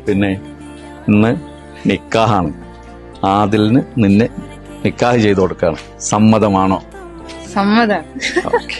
പിന്നെ ഇന്ന് നിക്കാഹാണ്. ആദിലിന് നിന്നെ നിക്കാഹ് ചെയ്തു കൊടുക്കാണ്. സമ്മതമാണോ? സമ്മതം. ഓക്കെ.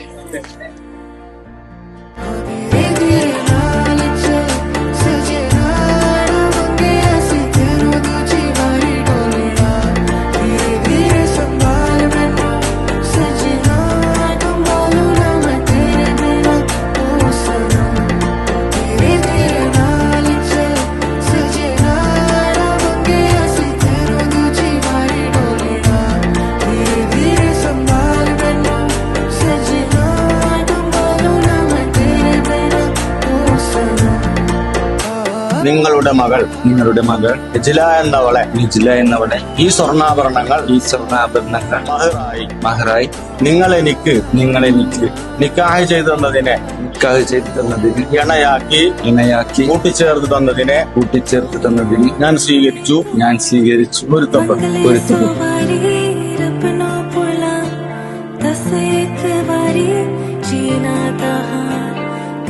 നിങ്ങളുടെ മകൾ നിജില എന്നവളെ ഈ സ്വർണ്ണാഭരണങ്ങൾ മഹറായി നിങ്ങൾ എനിക്ക് നിക്കാഹ് ചെയ്തു തന്നതിനെ ഇണയാക്കി കൂട്ടിച്ചേർത്ത് തന്നതിന് ഞാൻ സ്വീകരിച്ചു പൊരുത്തപ്പെട്ടു.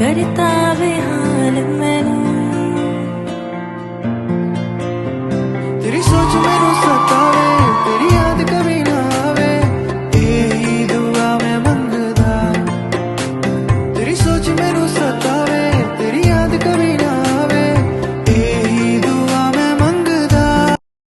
करता बेहाल मैनू